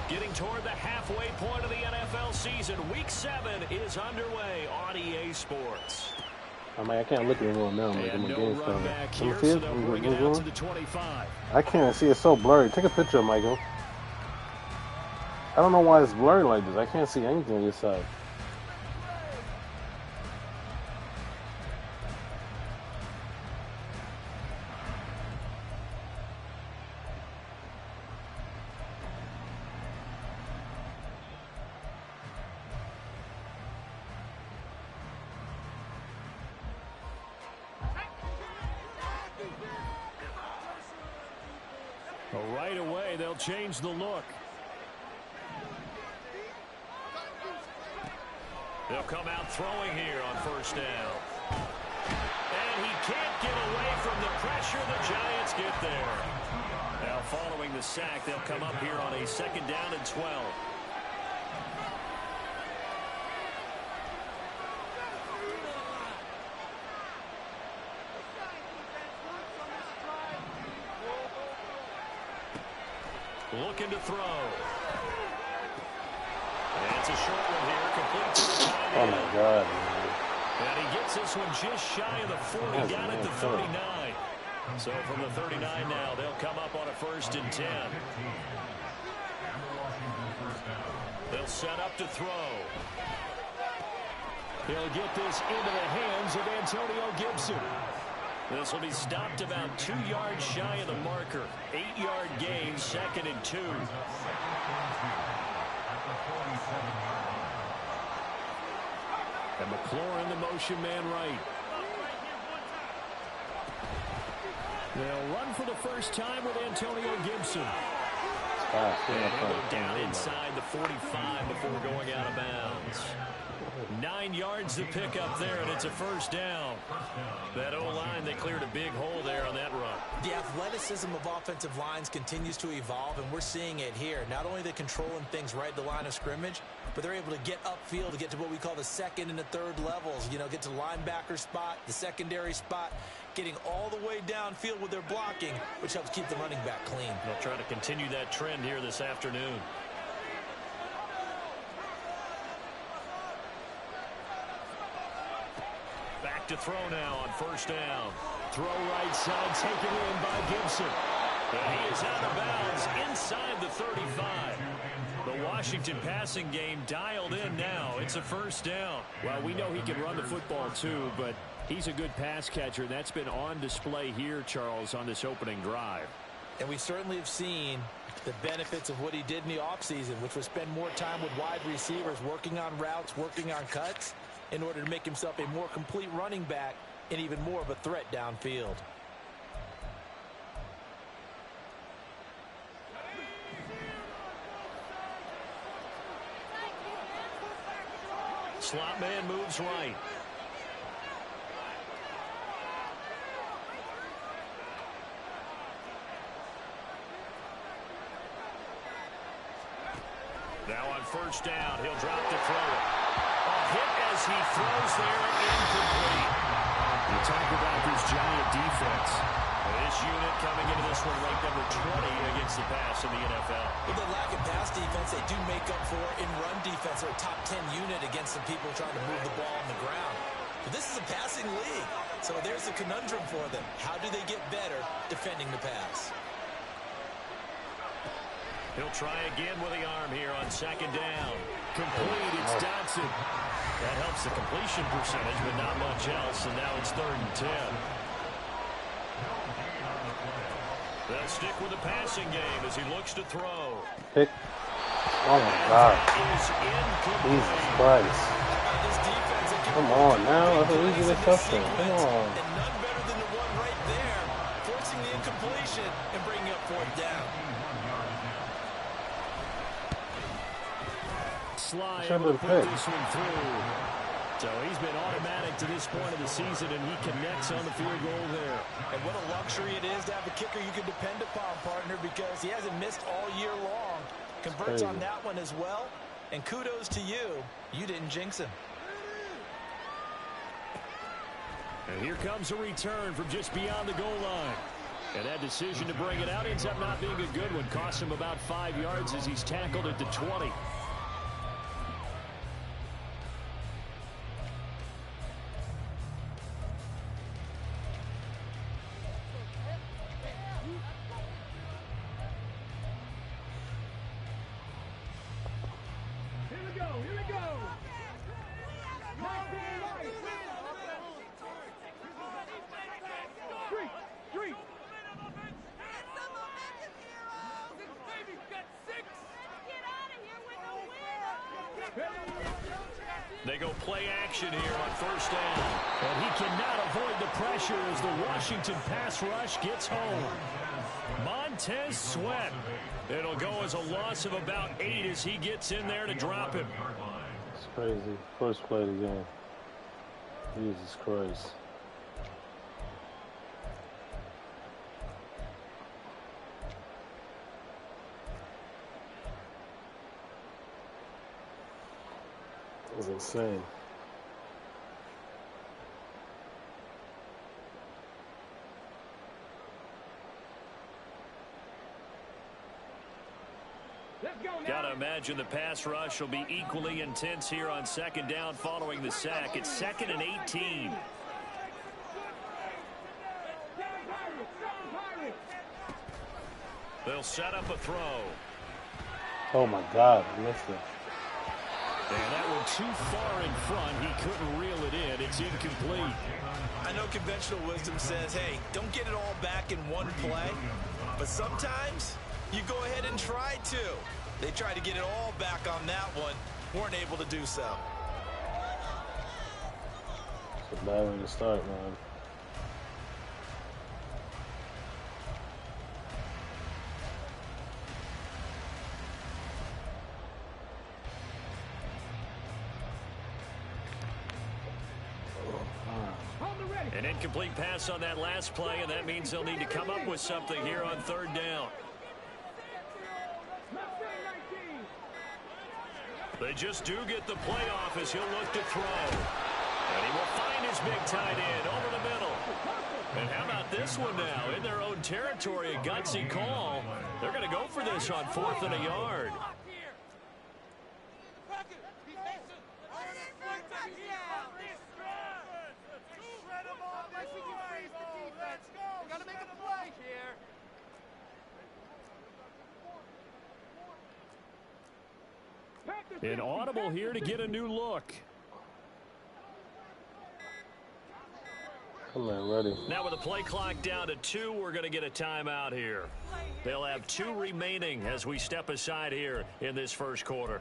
Getting toward the halfway point of the NFL season. Week 7 is underway on EA Sports. I mean, I can't look at anyone now. Like, And my no game's run coming. back Let me here, see so it. they'll bring it out to the 25. I can't see. It's so blurry. Take a picture, Michael. I don't know why it's blurry like this. I can't see anything on this side. Right away, they'll change the look. They'll come out throwing here on first down. And he can't get away from the pressure. The Giants get there. Now following the sack, they'll come up here on a 2nd down and 12. Looking to throw. And it's a short one here. Complete to the tight end. Oh, my God, man. And he gets this one just shy of the 40, down at the 39. So from the 39 now, they'll come up on a 1st and 10. They'll set up to throw. He'll get this into the hands of Antonio Gibson. This will be stopped about 2 yards shy of the marker. 8-yard gain, 2nd and 2. And McLaurin, the motion man right. They'll run for the first time with Antonio Gibson. And he'll go down inside the 45 before going out of bounds. 9 yards to pick up there, and it's a 1st down. That O-line, they cleared a big hole there on that run. The athleticism of offensive lines continues to evolve, and we're seeing it here. Not only they're controlling things right at the line of scrimmage, but they're able to get upfield to get to what we call the 2nd and the 3rd levels. You know, get to the linebacker spot, the secondary spot, getting all the way downfield with their blocking, which helps keep the running back clean. They'll try to continue that trend here this afternoon. Back to throw now on 1st down. Throw right side, taken in by Gibson. And he is out of bounds inside the 35. The Washington passing game dialed in now. It's a 1st down. Well, we know he can run the football too, but he's a good pass catcher. That's been on display here, Charles, on this opening drive. And we certainly have seen the benefits of what he did in the offseason, which was spend more time with wide receivers, working on routes, working on cuts, in order to make himself a more complete running back and even more of a threat downfield. Slot man moves right. Now on 1st down, he'll drop to throw it. A hit as he throws there, incomplete. You talk about this Giant defense. This unit coming into this one ranked number 20 against the pass in the NFL. With the lack of pass defense, they do make up for in run defense. They're a top 10 unit against the people trying to move the ball on the ground. But this is a passing league, so there's a conundrum for them. How do they get better defending the pass? He'll try again with the arm here on 2nd down. Complete, it's Dodson. That helps the completion percentage, but not much else, and now it's 3rd and 10. They'll stick with the passing game as he looks to throw. Pick. Oh, my God. Jesus Christ. Come on now. That's an easy touchdown. Come on. And none better than the one right there, forcing the incompletion and bringing up 4th down. Sly able to put this one through. So he's been automatic to this point of the season, and he connects on the field goal there. And what a luxury it is to have a kicker you can depend upon, partner, because he hasn't missed all year long. Converts on that one as well. And kudos to you. You didn't jinx him. And here comes a return from just beyond the goal line. And that decision to bring it out ends up not being a good one. Cost him about 5 yards as he's tackled at the 20. They go play action here on first down. And he cannot avoid the pressure as the Washington pass rush gets home. Montez Sweat. It'll go as a loss of about 8 as he gets in there to drop him. It's crazy. First play of the game. Jesus Christ. It was insane. Gotta imagine the pass rush will be equally intense here on second down following the sack. It's 2nd and 18. They'll set up a throw. Oh my God, I missed it. And that one too far in front. He couldn't reel it in. It's incomplete. I know conventional wisdom says, hey, don't get it all back in one play. But sometimes you go ahead and try to. They tried to get it all back on that one. Weren't able to do so. It's a bad way to start, man. An incomplete pass on that last play, and that means they'll need to come up with something here on third down. They just do get the playoff as he'll look to throw. And he will find his big tight end over the middle. And how about this one now? In their own territory, a gutsy call. They're going to go for this on 4th and a yard. An audible here to get a new look. Come on, ready. Now with the play clock down to 2, we're going to get a timeout here. They'll have 2 remaining as we step aside here in this first quarter.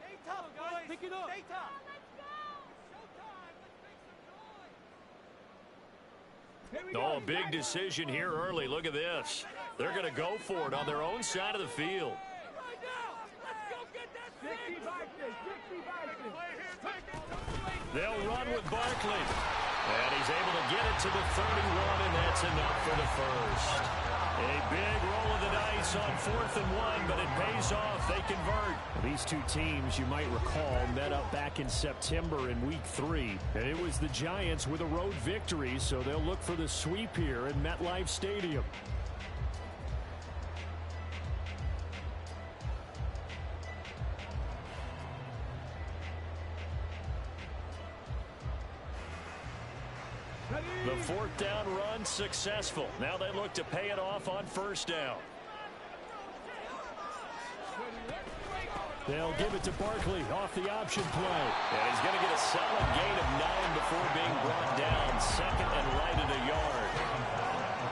Stay tough, guys. Pick it up. Stay tough. Oh, a big decision here early. Look at this. They're going to go for it on their own side of the field. They'll run with Barkley. And he's able to get it to the 31, and that's enough for the first. A big roll of the dice on 4th and 1, but it pays off. They convert. These two teams, you might recall, met up back in September in Week 3. And it was the Giants with a road victory, so they'll look for the sweep here in MetLife Stadium. The 4th down run successful. Now they look to pay it off on first down. They'll give it to Barkley off the option play. And he's going to get a solid gain of 9 before being brought down. 2nd and right at a yard.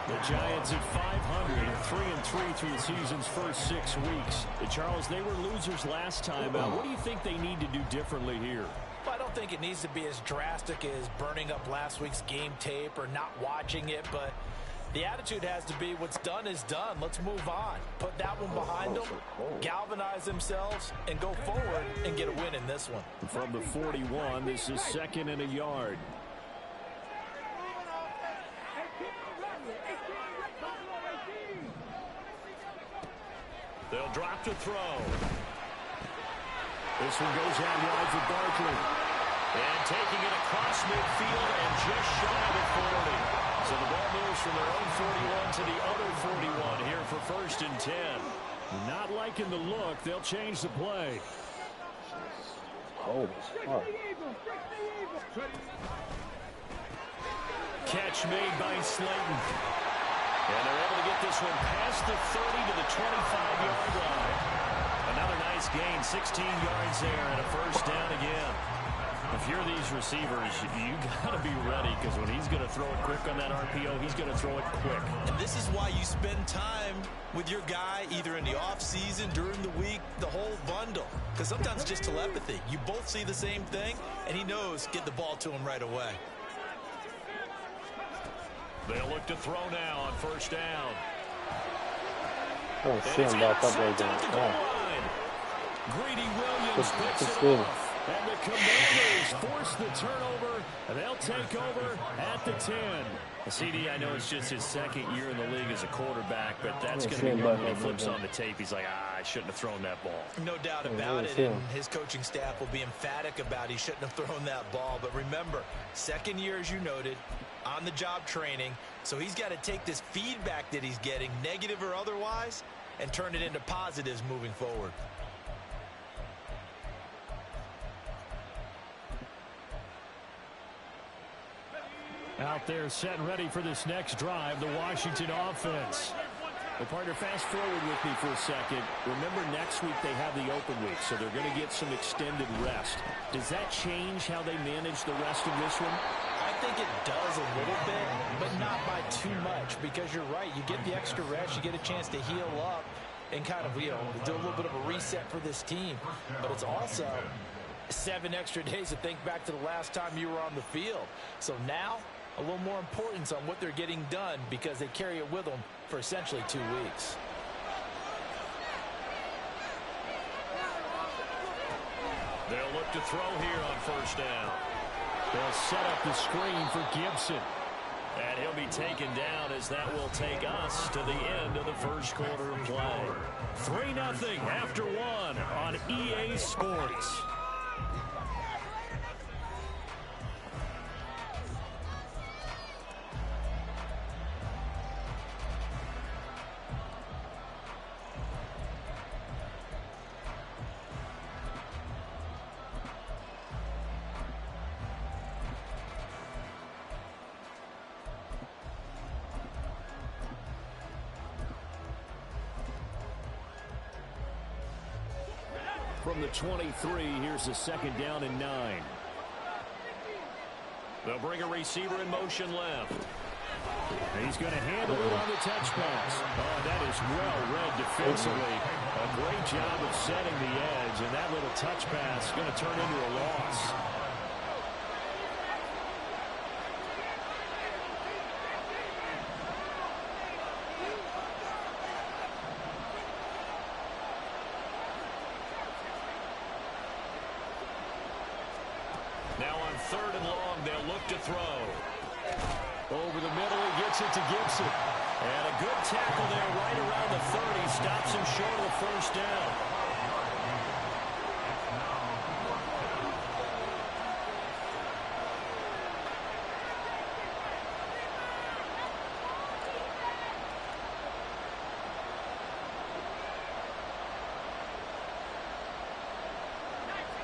The Giants at 500, 3-3 through the season's first 6 weeks. Charles, they were losers last time out. What do you think they need to do differently here? Well, I don't think it needs to be as drastic as burning up last week's game tape or not watching it, but the attitude has to be what's done is done. Let's move on. Put that one behind them, galvanize themselves, and go forward and get a win in this one. From the 41, this is 2nd and a yard. They'll drop to throw. This one goes out wide for Barkley. And taking it across midfield and just shy of the 40. So the ball moves from their own 41 to the other 41 here for 1st and 10. Not liking the look. They'll change the play. Cold as fuck. Catch made by Slayton. And they're able to get this one past the 30 to the 25-yard line. Another nice gain, 16 yards there, and a 1st down again. If you're these receivers, you got to be ready, because when he's going to throw it quick on that RPO, he's going to throw it quick. And this is why you spend time with your guy, either in the offseason, during the week, the whole bundle. Because sometimes it's just telepathy. You both see the same thing, and he knows get the ball to him right away. They'll look to throw now on 1st down. I don't see him back up right there. Greedy Williams picks it off. And the Commanders force the turnover, and they'll take over at the 10. CD, I know it's just his 2nd year in the league as a quarterback, but that's going to be one when he flips on the tape. He's like, I shouldn't have thrown that ball. No doubt about it, and his coaching staff will be emphatic about he shouldn't have thrown that ball. But remember, 2nd year, as you noted, on-the-job training, so he's got to take this feedback that he's getting, negative or otherwise, and turn it into positives moving forward. Out there set and ready for this next drive, the Washington offense. Well, partner, fast forward with me for a second. Remember, next week they have the open week, so they're going to get some extended rest. Does that change how they manage the rest of this one? I think it does a little bit, but not by too much, because you're right. You get the extra rest, you get a chance to heal up and kind of, do a little bit of a reset for this team. But it's also 7 extra days to think back to the last time you were on the field. So now, a little more importance on what they're getting done, because they carry it with them for essentially 2 weeks. They'll look to throw here on 1st down. They'll set up the screen for Gibson. And he'll be taken down, as that will take us to the end of the 1st quarter of play. 3-0 after 1 on EA Sports. From the 23, here's a 2nd down and 9. They'll bring a receiver in motion left. He's going to handle it on the touch pass. Oh, that is well read defensively. A great job of setting the edge, and that little touch pass is going to turn into a loss. Now on 3rd and long, they'll look to throw. Over the middle, he gets it to Gibson. And a good tackle there right around the 30. Stops him short of the 1st down.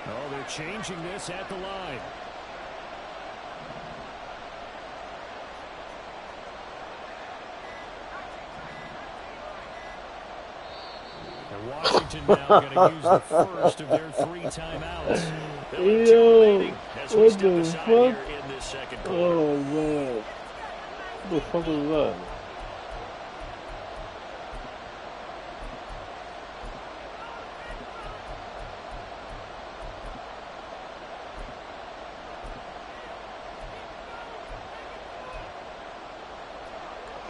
Oh, they're changing this at the line. And Washington now going to use the first of their 3 timeouts. Yo, what the fuck? Here in this 2nd quarter. Oh, man. What the fuck was that?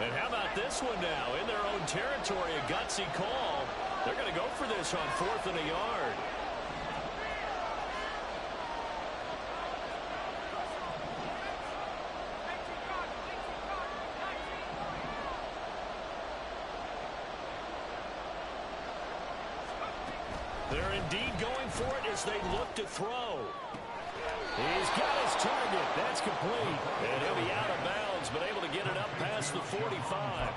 And how about this one now? In their own territory, a gutsy call. They're going to go for this on 4th and a yard. They're indeed going for it as they look to throw. He's got his target. That's complete. And he'll be out of bounds, but able to get it up past the 45.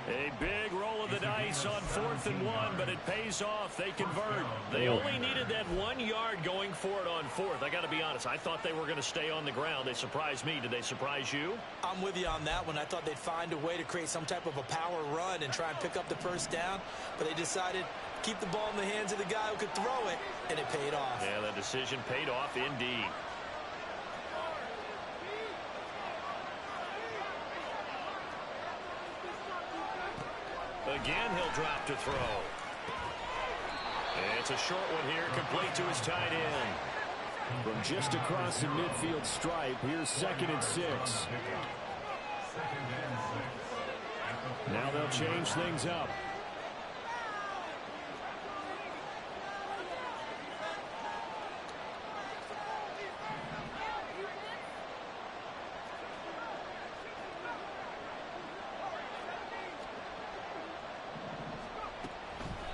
A big roll of the dice on 4th and 1, but it pays off. They convert. They only needed that 1 yard going for it on 4th. I got to be honest. I thought they were going to stay on the ground. They surprised me. Did they surprise you? I'm with you on that one. I thought they'd find a way to create some type of a power run and try and pick up the first down, but they decided keep the ball in the hands of the guy who could throw it, and it paid off. Yeah, the decision paid off indeed. Again, he'll drop to throw. And it's a short one here, complete to his tight end. From just across the midfield stripe, here's 2nd and 6. Now they'll change things up.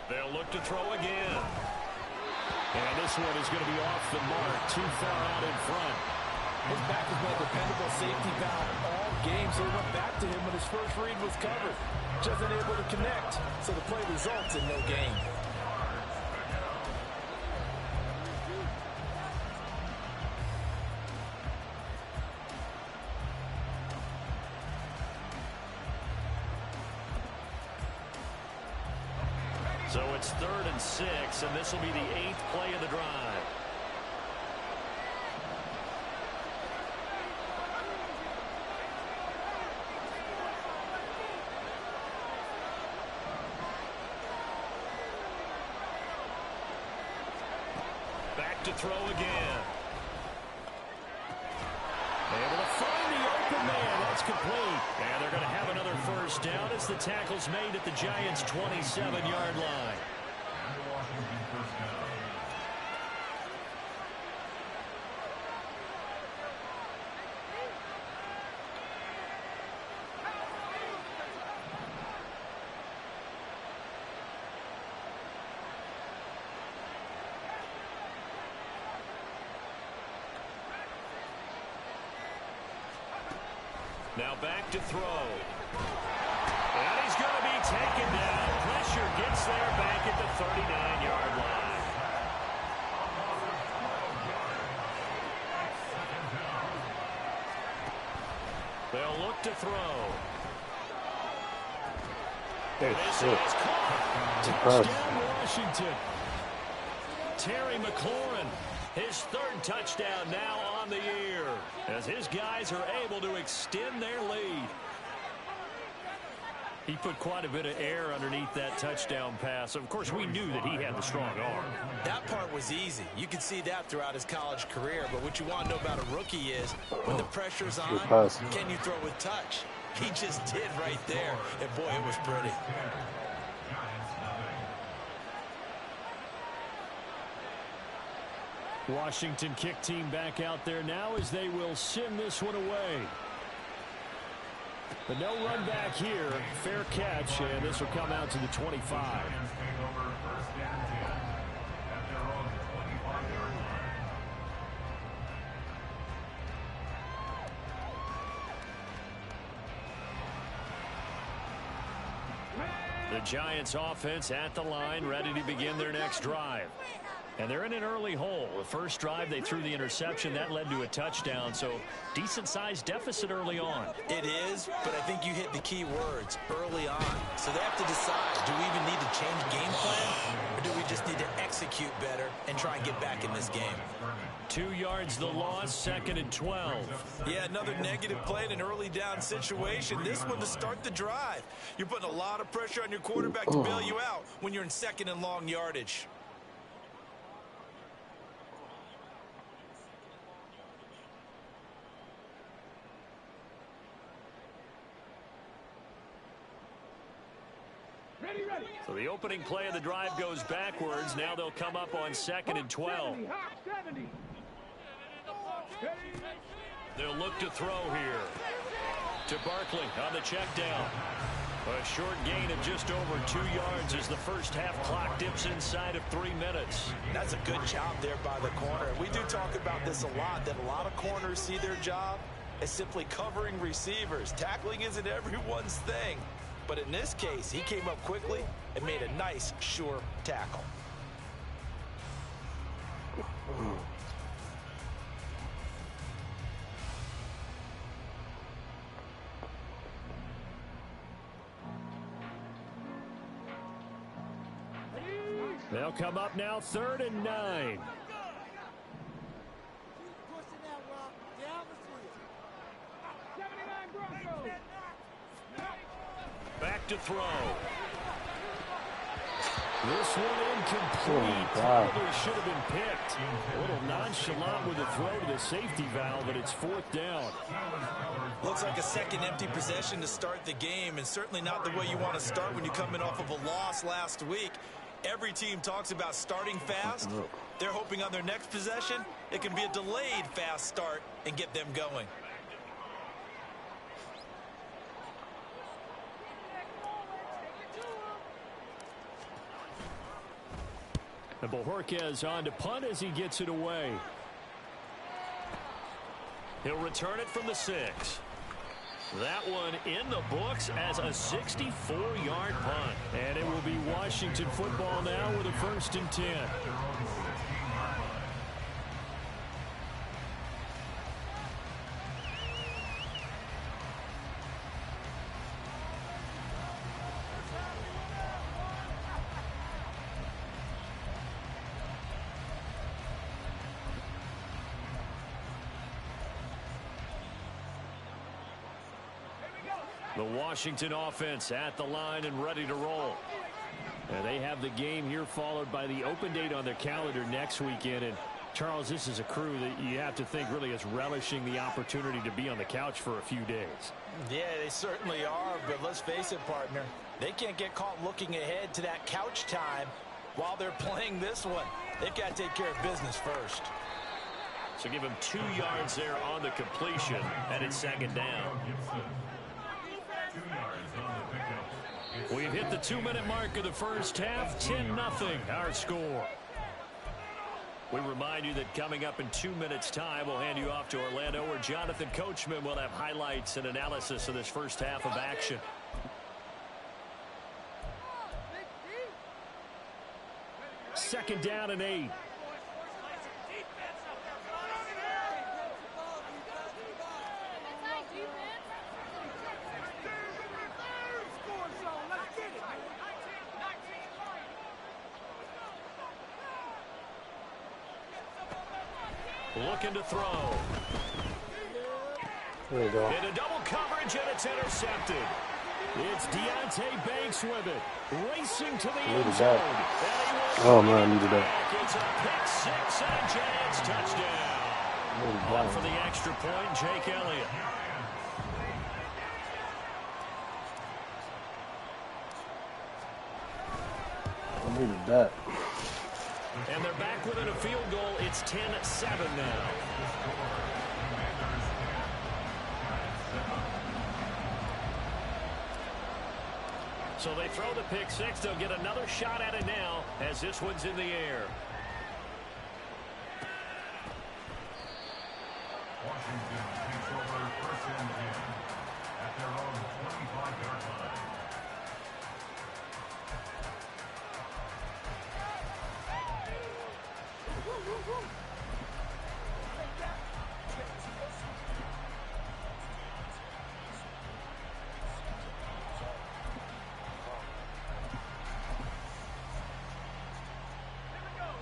They'll look to throw again. And this one is going to be off the mark, too far out in front. His back has been a dependable safety valve all game, so he went back to him when his first read was covered. Just unable to connect, so the play results in no gain. So it's 3rd and 6, and this will be the 8th play of the drive. Back to throw again. Able to find the open man. That's complete. And they're going to have another first down as the tackle's made at the Giants' 27-yard line. Now back to throw. And he's going to be taken down. Pressure gets there back at the 39-yard line. They'll look to throw. This is caught. Touchdown, Washington. Terry McLaurin, his 3rd touchdown now on the year, as his guys are able to extend their lead. He put quite a bit of air underneath that touchdown pass. Of course, we knew that he had the strong arm. That part was easy. You could see that throughout his college career. But what you want to know about a rookie is when the pressure's on, can you throw with touch? He just did right there. And, boy, it was pretty. Washington kick team back out there now as they will send this one away. But no run back here. Fair catch, and this will come out to the 25. The Giants offense at the line, ready to begin their next drive. And they're in an early hole. The first drive, they threw the interception. That led to a touchdown, so decent-sized deficit early on. It is, but I think you hit the key words, early on. So they have to decide, do we even need to change game plan, or do we just need to execute better and try and get back in this game? 2 yards the loss, 2nd and 12. Yeah, another negative play in an early down situation. This one to start the drive. You're putting a lot of pressure on your quarterback to bail you out when you're in 2nd and long yardage. So the opening play of the drive goes backwards. Now they'll come up on 2nd and 12. They'll look to throw here. To Barkley on the check down. A short gain of just over 2 yards as the first half clock dips inside of 3 minutes. That's a good job there by the corner. We do talk about this a lot, that a lot of corners see their job as simply covering receivers. Tackling isn't everyone's thing. But in this case, he came up quickly and made a nice, sure tackle. They'll come up now 3rd and 9. Back to throw. This one incomplete. Probably should have been picked. A little nonchalant with the throw to the safety valve, but it's 4th down. Looks like a second empty possession to start the game, and certainly not the way you want to start when you're coming off of a loss last week. Every team talks about starting fast. They're hoping on their next possession, it can be a delayed fast start and get them going. And Bojorquez on to punt as he gets it away. He'll return it from the 6. That one in the books as a 64-yard punt. And it will be Washington football now with a 1st and 10. The Washington offense at the line and ready to roll. And they have the game here followed by the open date on their calendar next weekend. And Charles, this is a crew that you have to think really is relishing the opportunity to be on the couch for a few days. Yeah, they certainly are, but let's face it, partner. They can't get caught looking ahead to that couch time while they're playing this one. They've got to take care of business first. So give him 2 yards there on the completion, and it's 2nd down. We've hit the 2-minute mark of the first half, 10-0 our score. We remind you that coming up in 2 minutes' time, we'll hand you off to Orlando, where Jonathan Coachman will have highlights and analysis of this first half of action. Second down and 8. Looking to throw. There you go. Into double coverage, and it's intercepted. It's Deonte Banks with it. Racing to the Needed end zone. that. Oh, man, I needed that. It's a pick 6 and a Giants touchdown. On for the extra point, Jake Elliott. I needed that. And they're back within a field goal. It's 10-7 now. So they throw the pick 6. They'll get another shot at it now as this one's in the air. Washington takes over 1st and 10 at their own 25-yard line.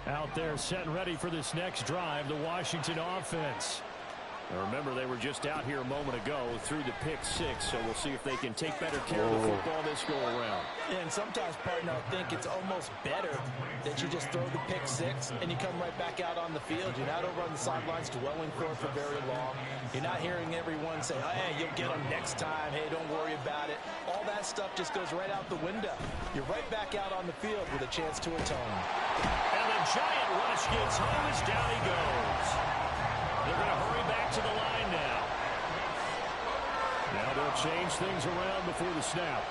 Out there set and ready for this next drive, the Washington offense. Now remember, they were just out here a moment ago through the pick 6, so we'll see if they can take better care of the football this go-around. And sometimes, partner, I think it's almost better that you just throw the pick 6 and you come right back out on the field. You're not over on the sidelines dwelling for it for very long. You're not hearing everyone say, hey, you'll get them next time. Hey, don't worry about it. All that stuff just goes right out the window. You're right back out on the field with a chance to atone. And the Giant rush gets home as down he goes. They're going to hurry back to the line now. Now they'll change things around before the snap.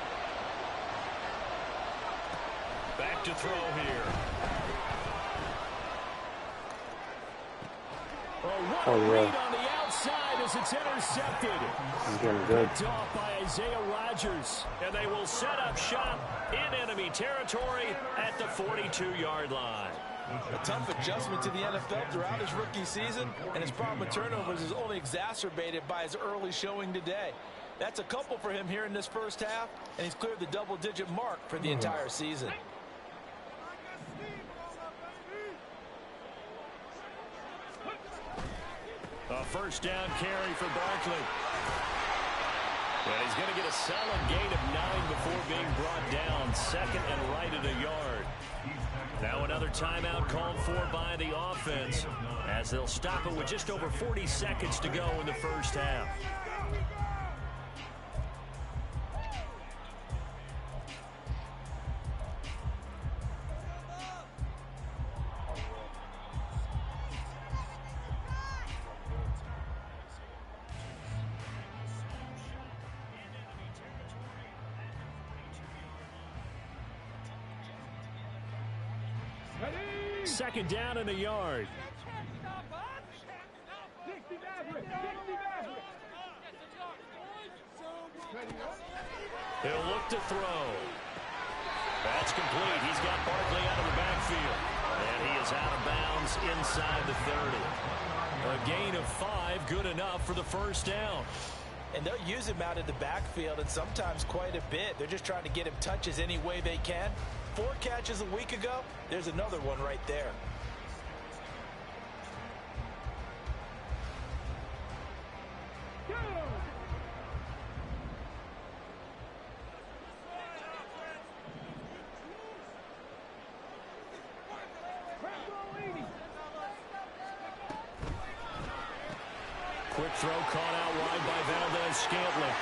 Back to throw here. What a read on the outside as it's intercepted. He's getting good. Picked off by Isaiah Rodgers. And they will set up shop in enemy territory at the 42-yard line. A tough adjustment to the NFL throughout his rookie season, and his problem with turnovers is only exacerbated by his early showing today. That's a couple for him here in this first half, and he's cleared the double-digit mark for the entire season. A first down carry for Barkley. And he's going to get a solid gain of 9 before being brought down. Second and right at a yard. Now another timeout called for by the offense as they'll stop it with just over 40 seconds to go in the first half. Second down and a yard. He'll look to throw. That's complete. He's got Barkley out of the backfield. And he is out of bounds inside the 30. A gain of 5, good enough for the first down. And they'll use him out in the backfield, and sometimes quite a bit. They're just trying to get him touches any way they can. 4 catches a week ago. There's another one right there. Quick throw caught out wide by Valdes-Scantling.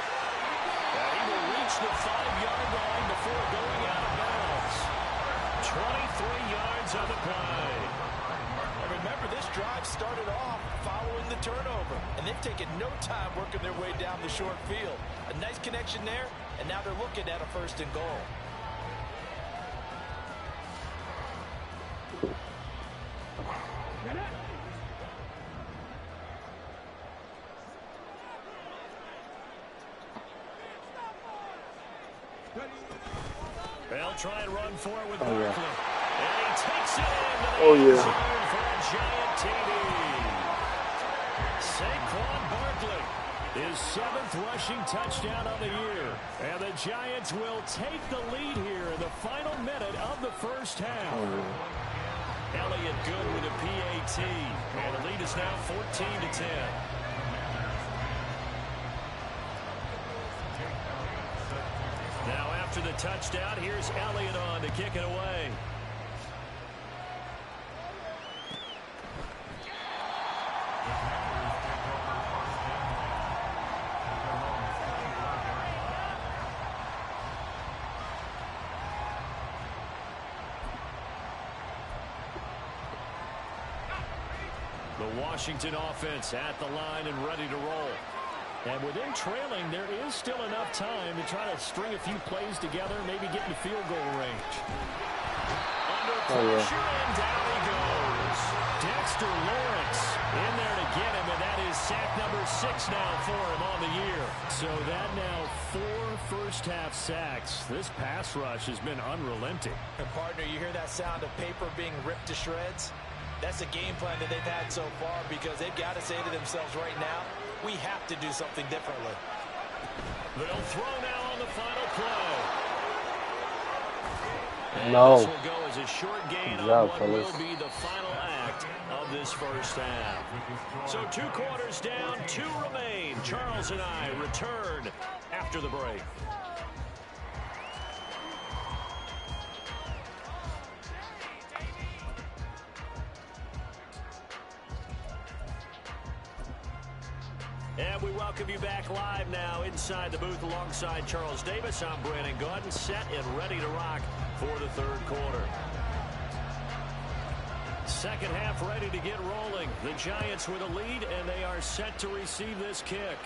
He will reach the 5-yard line before going out of bounds. 23 yards on the play. And remember, this drive started off following the turnover, and they've taken no time working their way down the short field. A nice connection there, and now they're looking at a first and goal. They'll try and run for it with Barkley. And he takes it in Oh, for yeah. a giant TD. Saquon Barkley, his 7th rushing touchdown of the year. And the Giants will take the lead here in the final minute of the first half. Elliott good with a PAT. And the lead is now 14-10. Now after the touchdown, here's Elliott on to kick it away. The Washington offense at the line and ready to roll. And within trailing, there is still enough time to try to string a few plays together, maybe get into field goal range. Under pressure, and down he goes. Dexter Lawrence in there to get him, and that is sack number 6 now for him on the year. So that now 4 first-half sacks. This pass rush has been unrelenting. And partner, you hear that sound of paper being ripped to shreds? That's a game plan that they've had so far because they've got to say to themselves right now, we have to do something differently. They'll throw now on the final play. And No. this will go as a short gain Good on job, what fellas. will be the final act of this first half. So 2 quarters down, 2 remain. Charles and I return after the break. And we welcome you back live now inside the booth alongside Charles Davis. I'm Brandon Gaudin, set and ready to rock for the 3rd quarter. Second half ready to get rolling. The Giants with a lead, and they are set to receive this kick.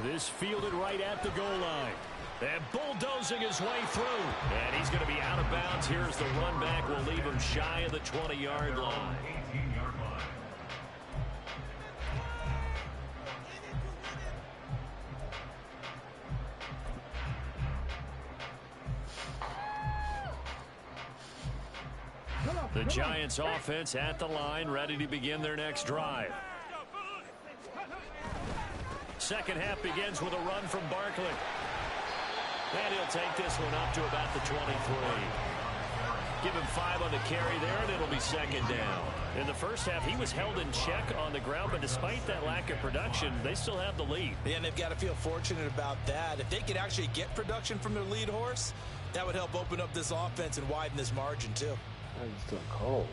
This fielded right at the goal line. And bulldozing his way through. And he's going to be out of bounds here as the run back will leave him shy of the 20-yard line. 18-yard line. The Giants offense at the line, ready to begin their next drive. Second half begins with a run from Barkley. And he'll take this one up to about the 23. Give him 5 on the carry there, and it'll be second down. In the first half, he was held in check on the ground, but despite that lack of production, they still have the lead. Yeah, and they've got to feel fortunate about that. If they could actually get production from their lead horse, that would help open up this offense and widen this margin, too. It's still cold.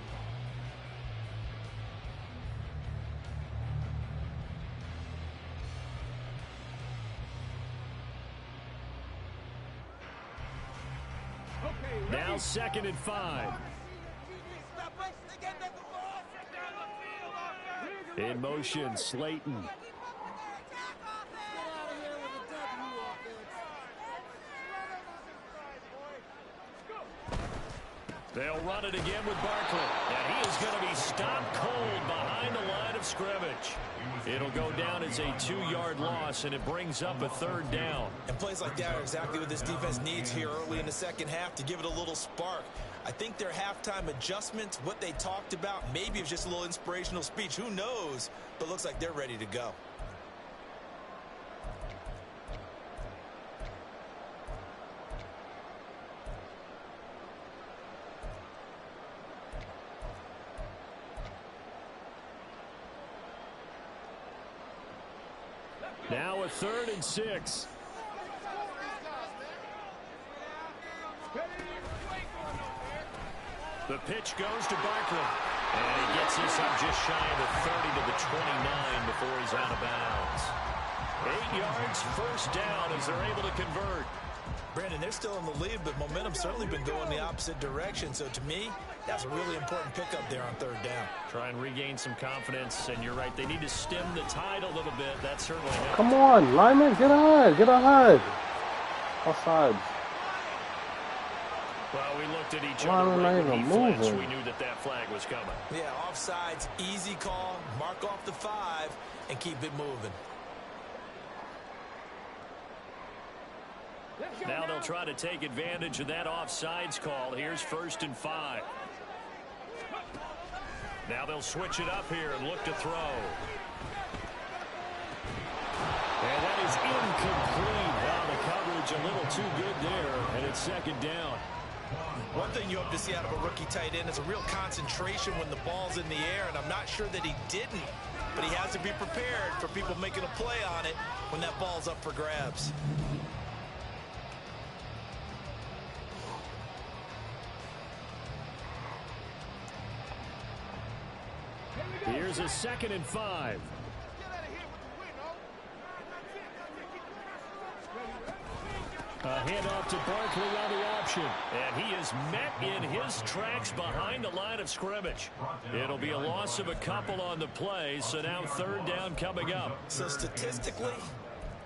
Now 2nd and 5. In motion, Slayton. They'll run it again with Barkley. And he is going to be stopped cold behind the line of scrimmage. It'll go down as a 2-yard loss, and it brings up a 3rd down. And plays like that are exactly what this defense needs here early in the second half to give it a little spark. I think their halftime adjustments, what they talked about, maybe it's just a little inspirational speech. Who knows? But looks like they're ready to go. Now a 3rd and 6. The pitch goes to Barkley. And he gets this up just shy of the 30 to the 29 before he's out of bounds. 8 yards, first down as they're able to convert. Brandon, they're still in the lead, but momentum's certainly been going the opposite direction. So to me, that's a really important pickup there on 3rd down. Try and regain some confidence, and you're right, they need to stem the tide a little bit. That certainly helps. Come on, lineman, get ahead, get ahead. Offside. Well, we looked at each Why other am I right when even he flinched. moving? We knew that that flag was coming. Yeah, offsides, easy call, mark off the 5, and keep it moving. Now they'll try to take advantage of that offsides call. Here's 1st and 5. Now they'll switch it up here and look to throw. And that is incomplete. Wow, the coverage a little too good there, and it's 2nd down. One thing you hope to see out of a rookie tight end is a real concentration when the ball's in the air, and I'm not sure that he didn't, but he has to be prepared for people making a play on it when that ball's up for grabs. Here's a 2nd and 5. A handoff to Barkley on the option. And he is met in his tracks behind the line of scrimmage. It'll be a loss of a couple on the play, so now 3rd down coming up. So statistically,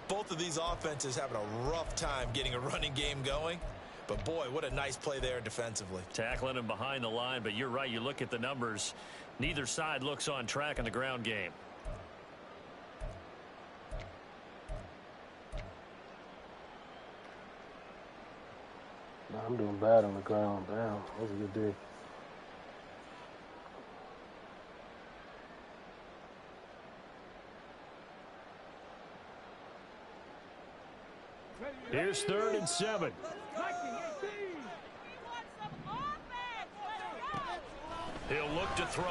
both of these offenses having a rough time getting a running game going. But boy, what a nice play there defensively. Tackling him behind the line, but you're right, you look at the numbers. Neither side looks on track in the ground game. Nah, I'm doing bad on the ground. Damn, that was a good day. Here's 3rd and 7. He'll look to throw.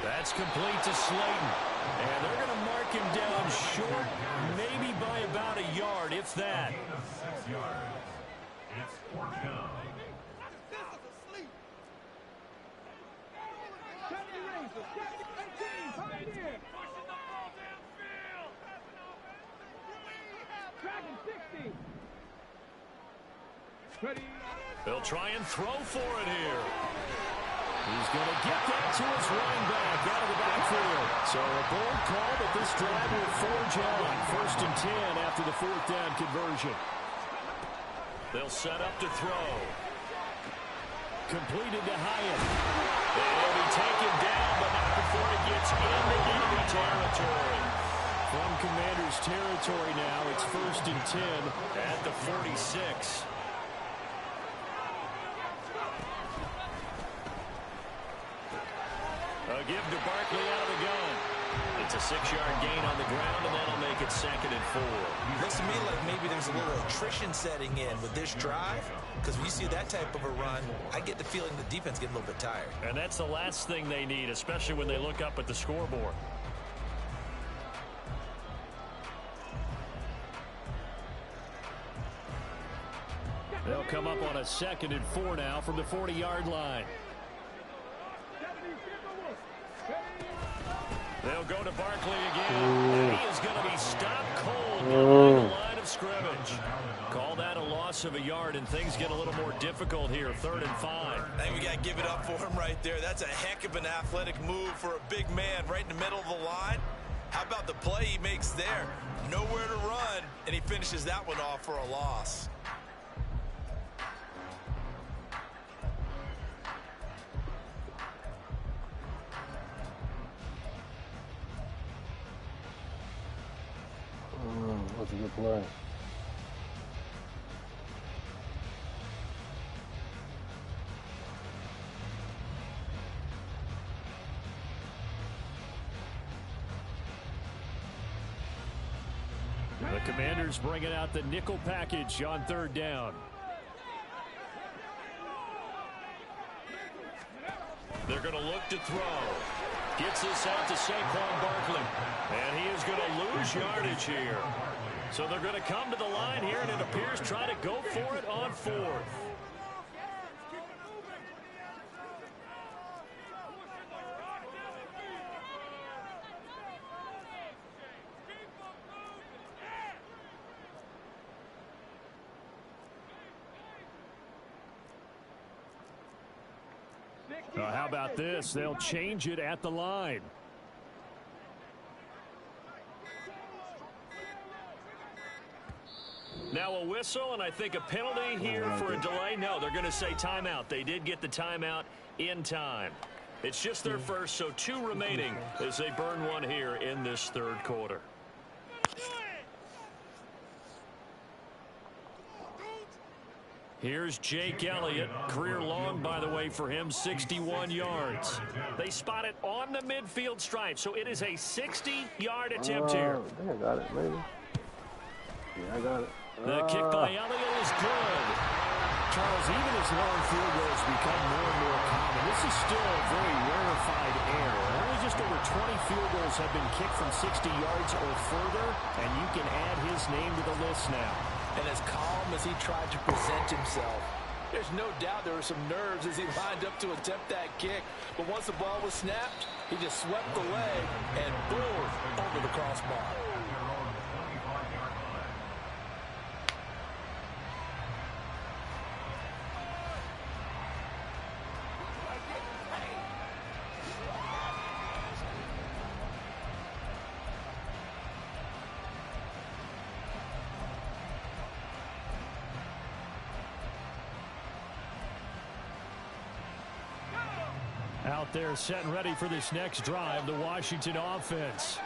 That's complete to Slayton. And they're going to mark him down short, maybe by about a yard, if that. 6 yards. It's 4th down. They'll try and throw for it here. He's going to get that to his running back out of the backfield. So a bold call, but this drive will forge on. 1st and 10 after the 4th down conversion. They'll set up to throw. Completed to Hyatt. And he'll be taken down, but not before it gets into enemy territory. From Commanders territory now, it's 1st and 10 at the 46. A give to Barkley out of the gun. It's a 6-yard gain on the ground, and that'll make it 2nd and 4. Looks to me like maybe there's a little attrition setting in with this drive, because when you see that type of a run, I get the feeling the defense getting a little bit tired. And that's the last thing they need, especially when they look up at the scoreboard. They'll come up on a 2nd and 4 now from the 40-yard line. They'll go to Barkley again. And he is going to be stopped cold behind the line of scrimmage. Call that a loss of a yard, and things get a little more difficult here. 3rd and 5. I think we got to give it up for him right there. That's a heck of an athletic move for a big man right in the middle of the line. How about the play he makes there? Nowhere to run, and he finishes that one off for a loss. That's a good play. The Commanders bringing out the nickel package on 3rd down. They're going to look to throw. Gets this out to Saquon Barkley. And he is going to lose yardage here. So they're going to come to the line here, and it appears try to go for it on 4th. How about this? They'll change it at the line. Now a whistle, and I think a penalty here for a delay. No, they're going to say timeout. They did get the timeout in time. It's just their first, so 2 remaining as they burn one here in this 3rd quarter. Here's Jake Elliott. Career long, by the way, for him, 61 yards. They spot it on the midfield stripe, so it is a 60-yard attempt here. I think I got it, maybe. Yeah, I got it. The kick by Elliott is good. Charles, even as long field goals become more and more common, this is still a very rarefied error. Only just over 20 field goals have been kicked from 60 yards or further, and you can add his name to the list now. And as calm as he tried to present himself, there's no doubt there were some nerves as he lined up to attempt that kick. But once the ball was snapped, he just swept the leg and boom, over the crossbar. Out there set and ready for this next drive, the Washington offense.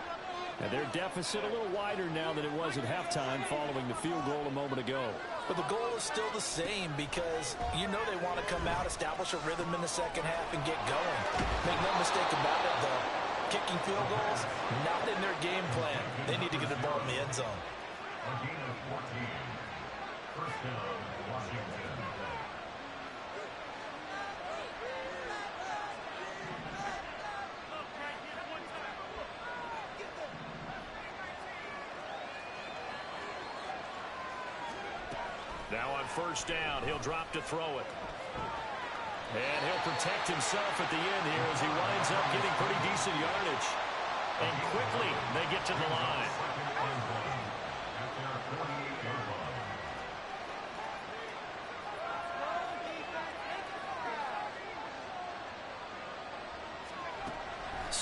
And their deficit a little wider now than it was at halftime following the field goal a moment ago. But the goal is still the same because you know they want to come out, establish a rhythm in the second half, and get going. Make no mistake about it, though. Kicking field goals, not in their game plan. They need to get the ball in the end zone. Again of 14. 1st down, Washington. Now on 1st down, he'll drop to throw it. And he'll protect himself at the end here as he winds up getting pretty decent yardage. And quickly, they get to the line.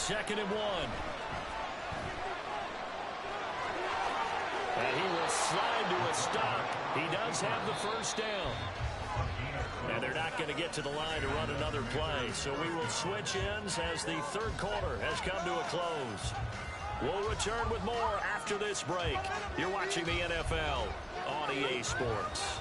2nd and 1. And he will slide to a stop. He does have the first down. And they're not going to get to the line to run another play. So we will switch ends as the third quarter has come to a close. We'll return with more after this break. You're watching the NFL on EA Sports.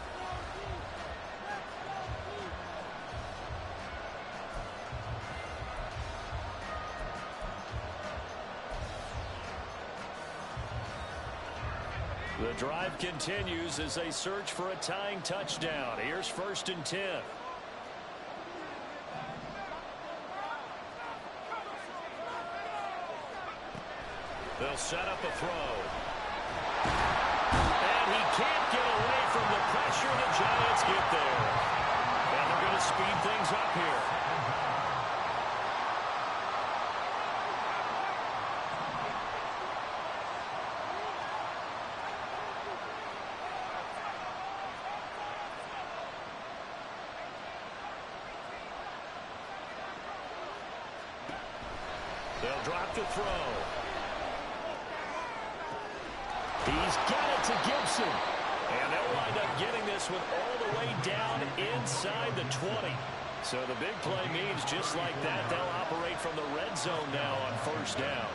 The drive continues as they search for a tying touchdown. Here's 1st and 10. They'll set up a throw. And he can't get away from the pressure. The Giants get there. And they're going to speed things up here. They'll drop the throw. He's got it to Gibson. And they'll wind up getting this one all the way down inside the 20. So the big play means just like that, they'll operate from the red zone now on 1st down.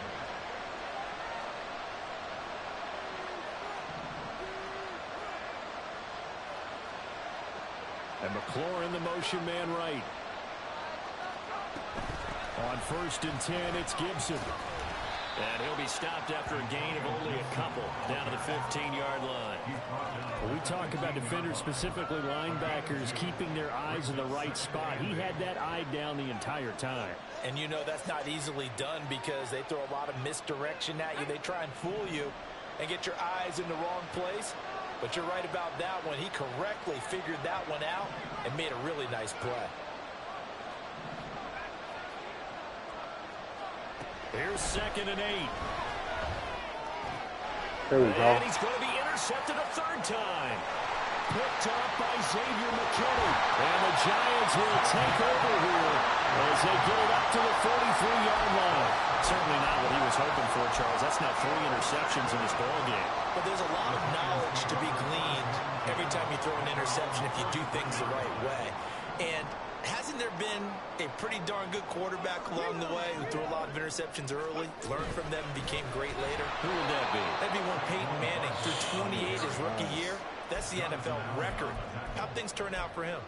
And McLaurin in the motion man right. On 1st and 10, it's Gibson. And he'll be stopped after a gain of only a couple down to the 15-yard line. When we talk about defenders, specifically linebackers, keeping their eyes in the right spot, he had that eye down the entire time. And you know that's not easily done because they throw a lot of misdirection at you. They try and fool you and get your eyes in the wrong place. But you're right about that one. He correctly figured that one out and made a really nice play. Here's 2nd and 8. There we go. And he's going to be intercepted a 3rd time. Picked up by Xavier McKinney. And the Giants will take over here as they get it up to the 43-yard line. Certainly not what he was hoping for, Charles. That's now 3 interceptions in this ballgame. But there's a lot of knowledge to be gleaned every time you throw an interception if you do things the right way. And hasn't there been a pretty darn good quarterback along the way who threw a lot of interceptions early, learned from them, and became great later? Who would that be? That'd be one Peyton Manning threw 28 his rookie year. That's the NFL record. How'd things turn out for him?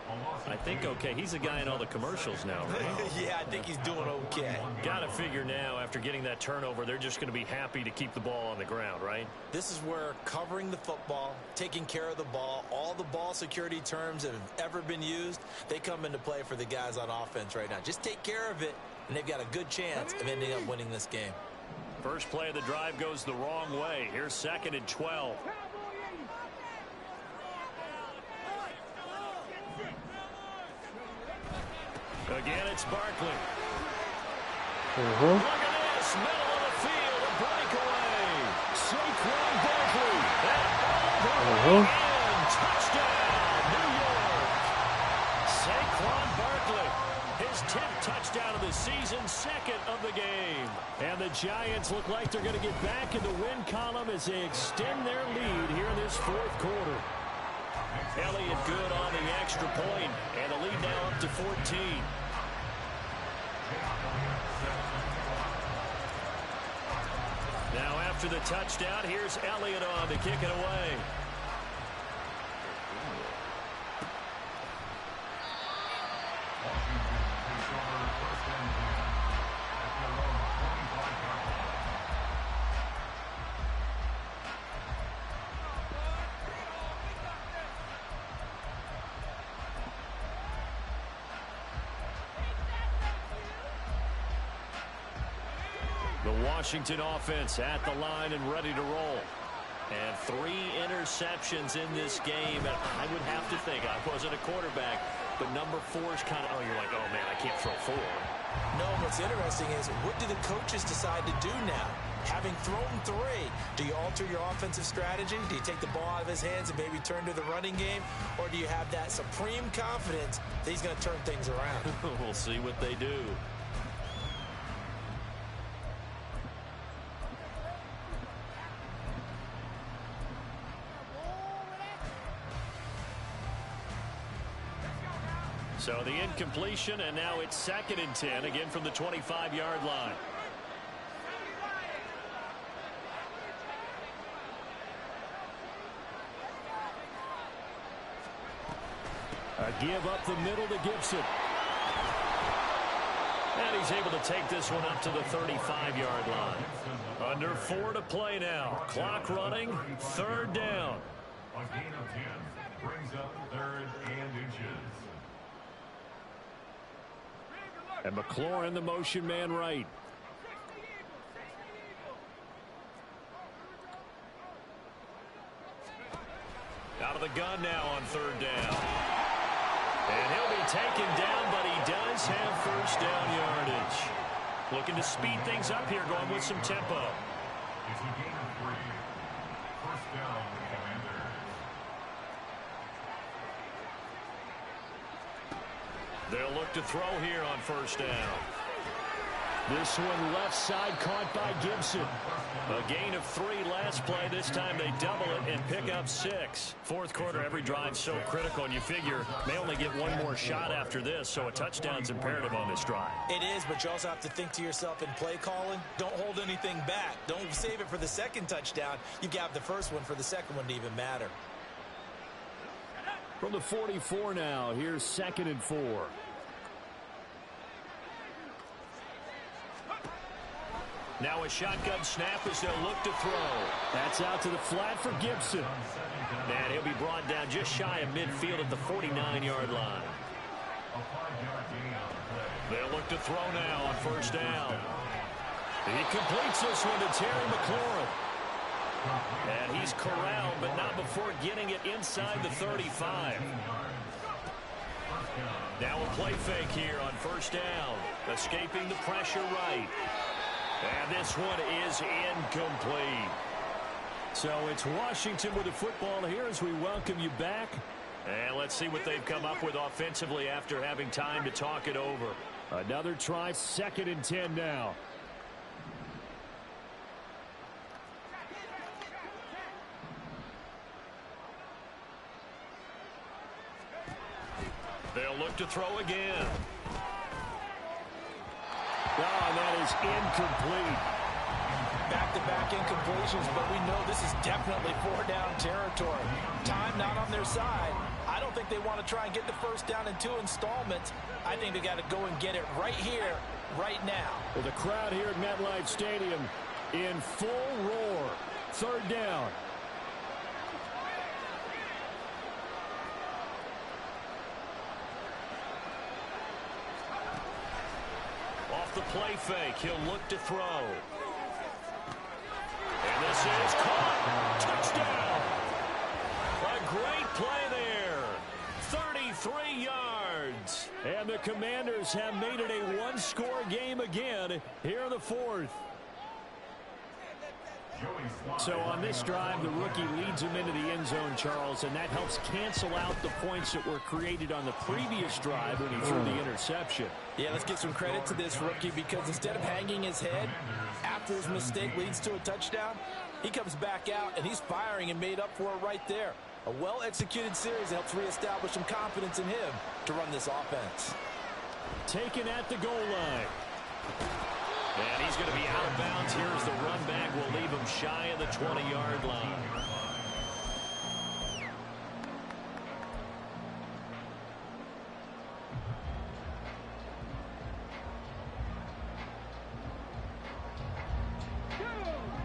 I think okay. He's a guy in all the commercials now, right? Yeah, I think he's doing okay. Got to figure now, after getting that turnover, they're just going to be happy to keep the ball on the ground, right? This is where covering the football, taking care of the ball, all the ball security terms that have ever been used, they come into play for the guys on offense right now. Just take care of it, and they've got a good chance of ending up winning this game. First play of the drive goes the wrong way. Here's 2nd and 12. Again, it's Barkley. Look at this, middle of the field, a breakaway. Saquon Barkley. And touchdown, New York. Saquon Barkley, his 10th touchdown of the season, 2nd of the game. And the Giants look like they're going to get back in the win column as they extend their lead here in this 4th quarter. Elliott good on the extra point, and the lead now up to 14. Now after the touchdown, here's Elliott on to kick it away. The Washington offense at the line and ready to roll. And 3 interceptions in this game. And I would have to think, I wasn't a quarterback, but number 4 is kind of, you're like, oh, man, I can't throw 4. No, what's interesting is what do the coaches decide to do now? Having thrown 3, do you alter your offensive strategy? Do you take the ball out of his hands and maybe turn to the running game? Or do you have that supreme confidence that he's going to turn things around? We'll see what they do. So the incompletion, and now it's 2nd and 10, again from the 25-yard line. A give up the middle to Gibson. And he's able to take this one up to the 35-yard line. Under 4 to play now. Clock running, 3rd down. A gain of 10 brings up 3rd and inches. And McLaurin, the motion man right. Out of the gun now on 3rd down. And he'll be taken down, but he does have 1st down yardage. Looking to speed things up here, going with some tempo. It's a gain of 3. 1st down, the Commanders. They'll look to throw here on 1st down. This one left side caught by Gibson. A gain of 3 last play. This time they double it and pick up 6. 4th quarter, every drive so critical, and you figure they only get one more shot after this, so a touchdown's imperative on this drive. It is, but you also have to think to yourself in play calling, don't hold anything back. Don't save it for the 2nd touchdown. You've got the 1st one for the 2nd one to even matter. From the 44 now, here's 2nd and 4. Now a shotgun snap as they'll look to throw. That's out to the flat for Gibson. And he'll be brought down just shy of midfield at the 49-yard line. A 5-yard gain on the play. They'll look to throw now on 1st down. He completes this one to Terry McLaurin. And he's corralled, but not before getting it inside the 35. Now a play fake here on 1st down. Escaping the pressure right. And this one is incomplete. So it's Washington with the football here as we welcome you back. And let's see what they've come up with offensively after having time to talk it over. Another try, 2nd and 10 now. They'll look to throw again. Oh, and that is incomplete. Back-to-back incompletions, but we know this is definitely 4-down territory. Time not on their side. I don't think they want to try and get the 1st down in 2 installments. I think they got to go and get it right here, right now. Well, the crowd here at MetLife Stadium in full roar. 3rd down. Off the play fake, he'll look to throw. And this is caught. Touchdown. A great play there. 33 yards. And the Commanders have made it a one-score game again here in the 4th. So on this drive, the rookie leads him into the end zone, Charles, and that helps cancel out the points that were created on the previous drive when he threw the interception. Yeah, let's give some credit to this rookie because instead of hanging his head after his mistake leads to a touchdown, he comes back out and he's firing and made up for it right there. A well-executed series helps reestablish some confidence in him to run this offense. Taken at the goal line. And he's going to be out of bounds here as the run back will leave him shy of the 20-yard line.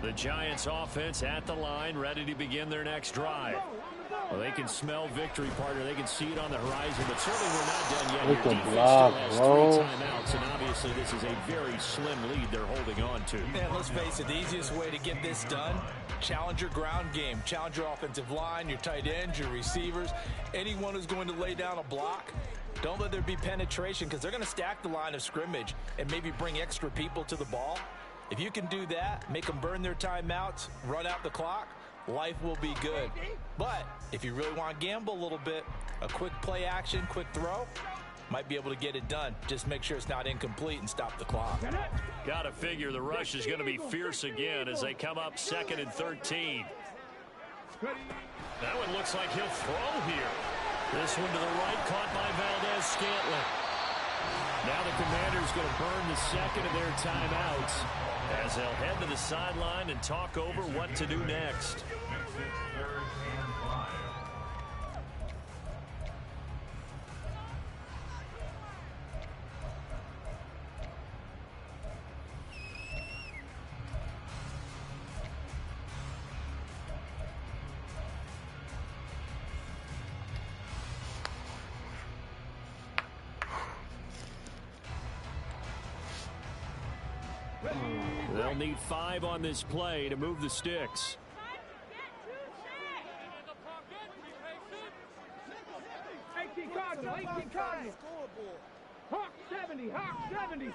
The Giants offense at the line, ready to begin their next drive. Well, they can smell victory, partner. They can see it on the horizon, but certainly we're not done yet. Look Your at defense block, still has bro. 3 timeouts, and obviously this is a very slim lead they're holding on to. Man, let's face it, the easiest way to get this done, challenge your ground game. Challenge your offensive line, your tight ends, your receivers, anyone who's going to lay down a block. Don't let there be penetration because they're going to stack the line of scrimmage and maybe bring extra people to the ball. If you can do that, make them burn their timeouts, run out the clock, life will be good. But if you really want to gamble a little bit, a quick play action, quick throw, might be able to get it done. Just make sure it's not incomplete and stop the clock. Got to figure the rush is going to be fierce again as they come up 2nd and 13. That one looks like he'll throw here. This one to the right, caught by Valdes-Scantling. Now the Commanders going to burn the second of their timeouts as they'll head to the sideline and talk over what to do next. They'll need 5 on this play to move the sticks. 18 Cardinal, 18 Cardinal. Hawk 70, Hawk 70.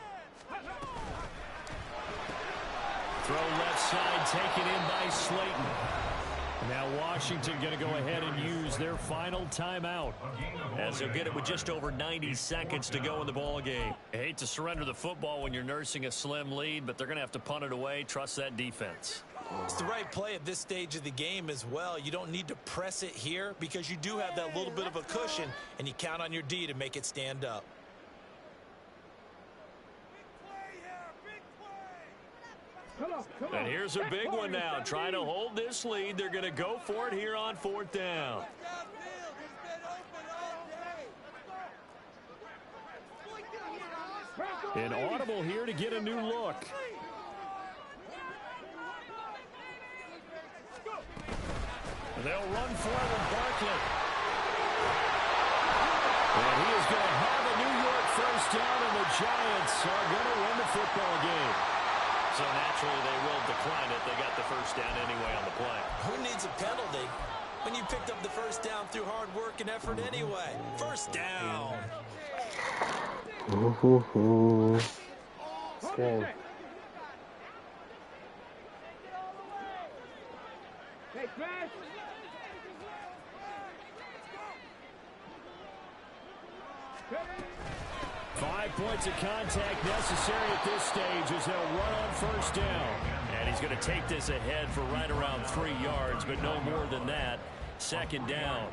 Throw left side, taken in by Slayton. Now Washington going to go ahead and use their final timeout as they'll get it with just over 90 seconds to go in the ball game. I hate to surrender the football when you're nursing a slim lead, but they're going to have to punt it away. Trust that defense. It's the right play at this stage of the game as well. You don't need to press it here because you do have that little bit of a cushion, and you count on your D to make it stand up. And here's a big one now. Trying to hold this lead. They're going to go for it here on 4th down. An audible here to get a new look. And they'll run for it with Barkley. And he is going to have a New York first down, and the Giants are going to win the football game. So naturally they will decline it. They got the first down anyway on the play. Who needs a penalty when you picked up the first down through hard work and effort anyway? First down. Okay. Hey, Smash. 5 points of contact necessary at this stage as they'll run on first down. And he's going to take this ahead for right around 3 yards, but no more than that. Second down.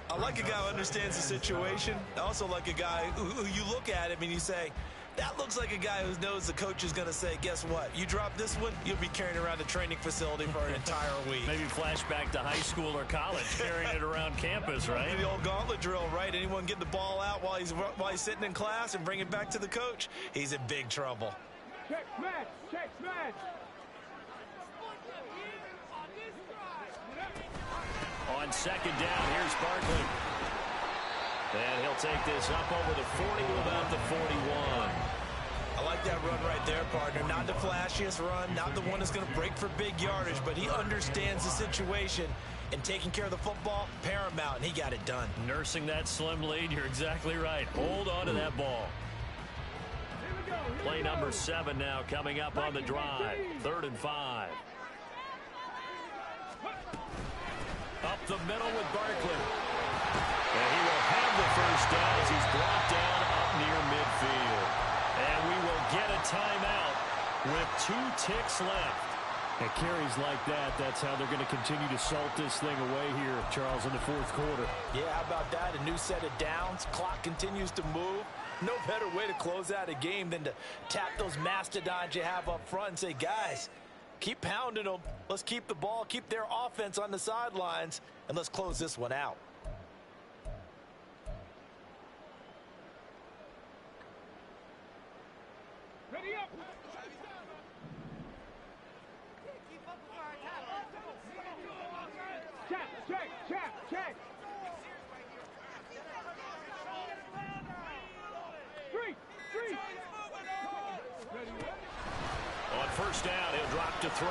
I like a guy who understands the situation. I also like a guy who you look at him and you say, that looks like a guy who knows the coach is going to say, guess what? You drop this one, you'll be carrying around the training facility for an entire week. Maybe flashback to high school or college, carrying it around campus, right? The old gauntlet drill, right? Anyone get the ball out while he's sitting in class and bring it back to the coach, he's in big trouble. Check smash, check smash. On second down, here's Barkley. And he'll take this up over the 40 to about the 41. I like that run right there, partner. Not the flashiest run, not the one that's going to break for big yardage, but he understands the situation, and taking care of the football, paramount, and he got it done. Nursing that slim lead, you're exactly right. Hold on to that ball. Play number 7 now coming up on the drive. 3rd and 5. Up the middle with Barkley. And he will have the first down as he's brought down up near midfield. And we will get a timeout with 2 ticks left. At carries like that, that's how they're going to continue to salt this thing away here, Charles, in the 4th quarter. Yeah, how about that? A new set of downs. Clock continues to move. No better way to close out a game than to tap those mastodons you have up front and say, guys, keep pounding them. Let's keep the ball, keep their offense on the sidelines, and let's close this one out. Ready up. Check. 3. On first down, he'll drop to throw.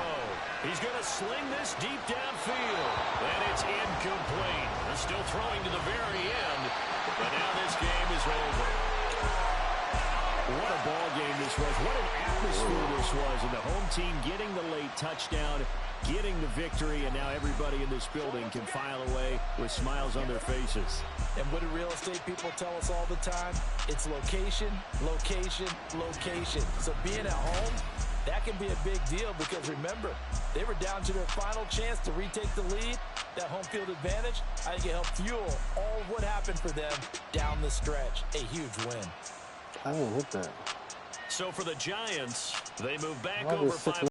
He's going to sling this deep downfield. And it's incomplete. They're still throwing to the very end. But now this game is over. What a ball game this was. What an atmosphere this was. And the home team getting the late touchdown, getting the victory, and now everybody in this building can file away with smiles on their faces. And what do real estate people tell us all the time? It's location, location, location. So being at home, that can be a big deal because remember, they were down to their final chance to retake the lead, that home field advantage, I think it helped fuel all of what happened for them down the stretch. A huge win. I didn't hit that. So for the Giants, they move back Why over is 6